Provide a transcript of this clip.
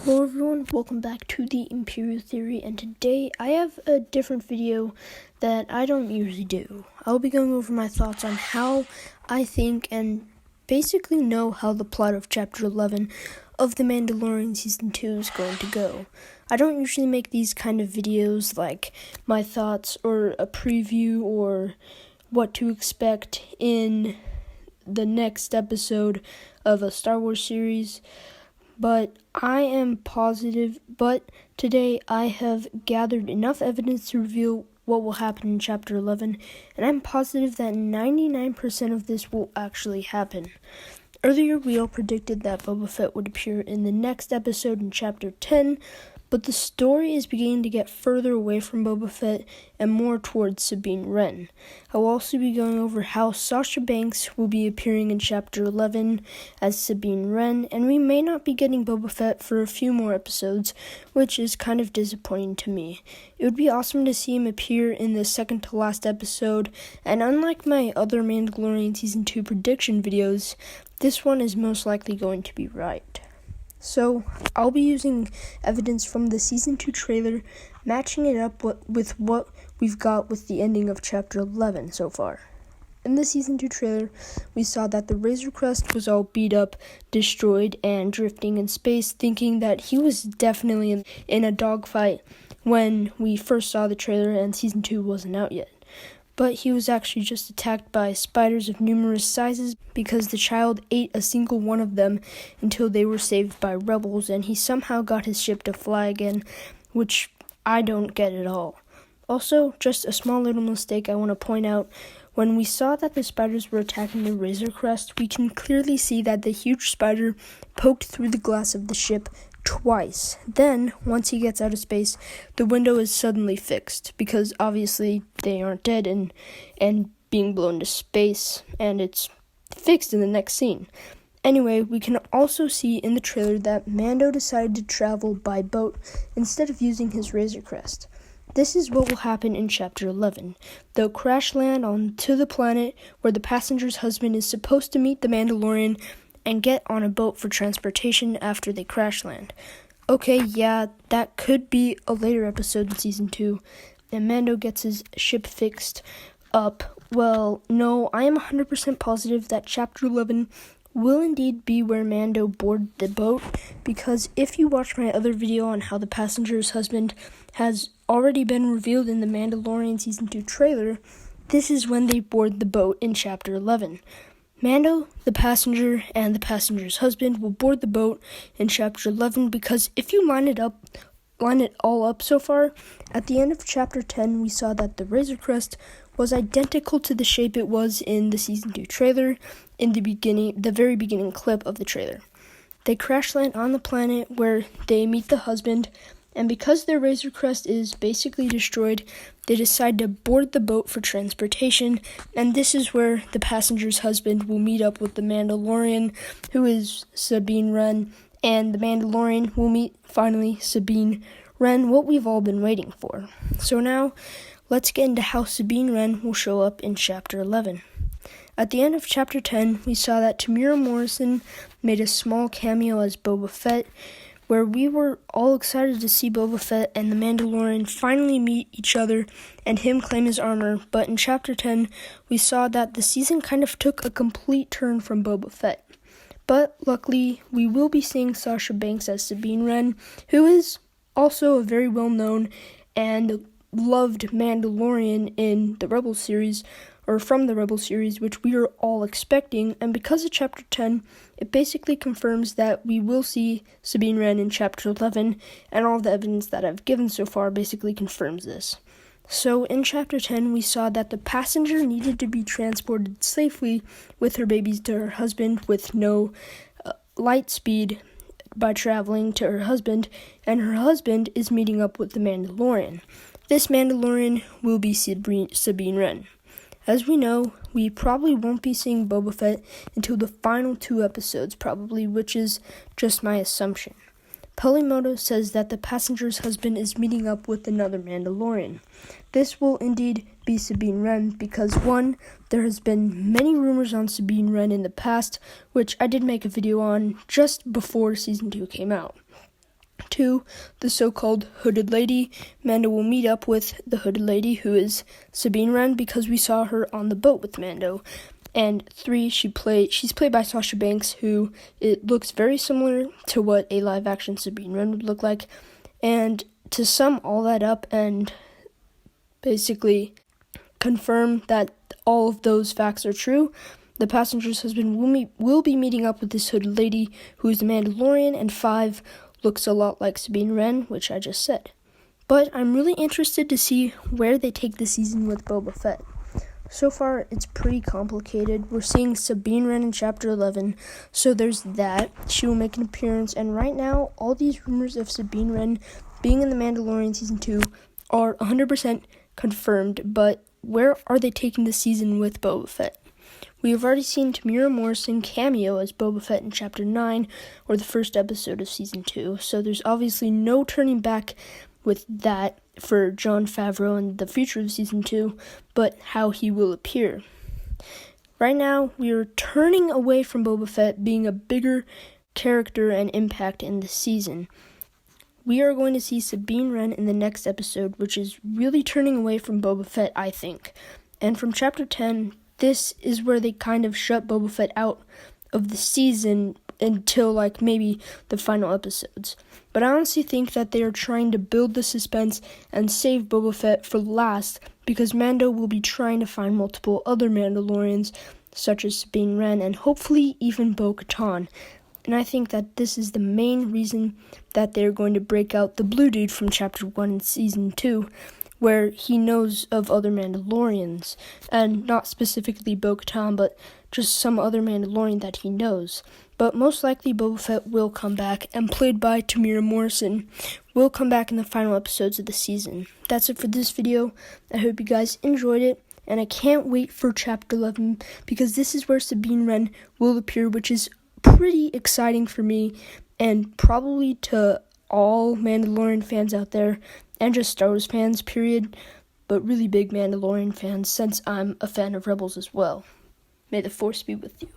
Hello everyone, welcome back to the Imperial Theory, and today I have a different video that I don't usually do. I'll be going over my thoughts on how I think and basically know how the plot of Chapter 11 of The Mandalorian Season 2 is going to go. I don't usually make these kind of videos like my thoughts or a preview or what to expect in the next episode of a Star Wars series. But I am positive, but today I have gathered enough evidence to reveal what will happen in Chapter 11, and I'm positive that 99% of this will actually happen. Earlier, we all predicted that Boba Fett would appear in the next episode in Chapter 10, but the story is beginning to get further away from Boba Fett and more towards Sabine Wren. I will also be going over how Sasha Banks will be appearing in Chapter 11 as Sabine Wren, and we may not be getting Boba Fett for a few more episodes, which is kind of disappointing to me. It would be awesome to see him appear in the second to last episode, and unlike my other Mandalorian Season 2 prediction videos, this one is most likely going to be right. So, I'll be using evidence from the Season 2 trailer, matching it up with what we've got with the ending of Chapter 11 so far. In the Season 2 trailer, we saw that the Razor Crest was all beat up, destroyed, and drifting in space, thinking that he was definitely in a dogfight when we first saw the trailer and Season 2 wasn't out yet. But he was actually just attacked by spiders of numerous sizes because the child ate a single one of them until they were saved by rebels, and he somehow got his ship to fly again, which I don't get at all. Also, just a small little mistake I want to point out. When we saw that the spiders were attacking the Razor Crest, we can clearly see that the huge spider poked through the glass of the ship twice. Then, once he gets out of space, the window is suddenly fixed, because obviously they aren't dead and being blown to space, and it's fixed in the next scene. Anyway, we can also see in the trailer that Mando decided to travel by boat instead of using his Razor Crest. This is what will happen in Chapter 11. They'll crash land onto the planet where the passenger's husband is supposed to meet the Mandalorian and get on a boat for transportation after they crash land. Okay, yeah, that could be a later episode in Season 2, and Mando gets his ship fixed up. Well, no, I am 100% positive that Chapter 11 will indeed be where Mando boarded the boat, because if you watch my other video on how the passenger's husband has already been revealed in the Mandalorian Season 2 trailer, this is when they board the boat in Chapter 11. Mando, the passenger, and the passenger's husband will board the boat in Chapter 11 because if you line it all up so far, at the end of Chapter 10, we saw that the Razor Crest was identical to the shape it was in the Season 2 trailer in the very beginning clip of the trailer. They crash land on the planet where they meet the husband, and because their Razor Crest is basically destroyed, they decide to board the boat for transportation, and this is where the passenger's husband will meet up with the Mandalorian, who is Sabine Wren, and the Mandalorian will meet, finally, Sabine Wren, what we've all been waiting for. So now, let's get into how Sabine Wren will show up in Chapter 11. At the end of Chapter 10, we saw that Temuera Morrison made a small cameo as Boba Fett, where we were all excited to see Boba Fett and the Mandalorian finally meet each other and him claim his armor, but in Chapter 10, we saw that the season kind of took a complete turn from Boba Fett. But luckily, we will be seeing Sasha Banks as Sabine Wren, who is also a very well-known and loved Mandalorian in the Rebel series, or from the Rebel series, which we are all expecting, and because of Chapter 10, it basically confirms that we will see Sabine Wren in Chapter 11, and all the evidence that I've given so far basically confirms this. So in Chapter 10, we saw that the passenger needed to be transported safely with her babies to her husband with no light speed by traveling to her husband, and her husband is meeting up with the Mandalorian. This Mandalorian will be Sabine Wren. As we know, we probably won't be seeing Boba Fett until the final 2 episodes, probably, which is just my assumption. Pelimoto says that the passenger's husband is meeting up with another Mandalorian. This will indeed be Sabine Wren because, 1, there has been many rumors on Sabine Wren in the past, which I did make a video on just before Season 2 came out. 2, the so-called Hooded Lady, Mando will meet up with the Hooded Lady, who is Sabine Wren, because we saw her on the boat with Mando. And 3, she's played by Sasha Banks, who it looks very similar to what a live-action Sabine Wren would look like. And to sum all that up and basically confirm that all of those facts are true, the passenger's husband will be meeting up with this Hooded Lady, who is the Mandalorian, and 5 looks a lot like Sabine Wren, which I just said. But I'm really interested to see where they take the season with Boba Fett. So far, it's pretty complicated. We're seeing Sabine Wren in Chapter 11, so there's that. She will make an appearance, and right now, all these rumors of Sabine Wren being in The Mandalorian Season 2 are 100% confirmed, but where are they taking the season with Boba Fett? We have already seen Temuera Morrison cameo as Boba Fett in Chapter 9, or the first episode of Season 2, so there's obviously no turning back with that for Jon Favreau and the future of Season 2, but how he will appear. Right now, we are turning away from Boba Fett being a bigger character and impact in the season. We are going to see Sabine Wren in the next episode, which is really turning away from Boba Fett, I think. And from Chapter 10, this is where they kind of shut Boba Fett out of the season until maybe the final episodes. But I honestly think that they are trying to build the suspense and save Boba Fett for last, because Mando will be trying to find multiple other Mandalorians, such as Sabine Wren and hopefully even Bo-Katan. And I think that this is the main reason that they're going to break out the blue dude from Chapter 1 in Season 2, where he knows of other Mandalorians, and not specifically Bo-Katan, but just some other Mandalorian that he knows. But most likely Boba Fett will come back, and played by Temuera Morrison, will come back in the final episodes of the season. That's it for this video. I hope you guys enjoyed it, and I can't wait for Chapter 11, because this is where Sabine Wren will appear, which is pretty exciting for me, and probably to all Mandalorian fans out there, and just Star Wars fans, period, but really big Mandalorian fans, since I'm a fan of Rebels as well. May the Force be with you.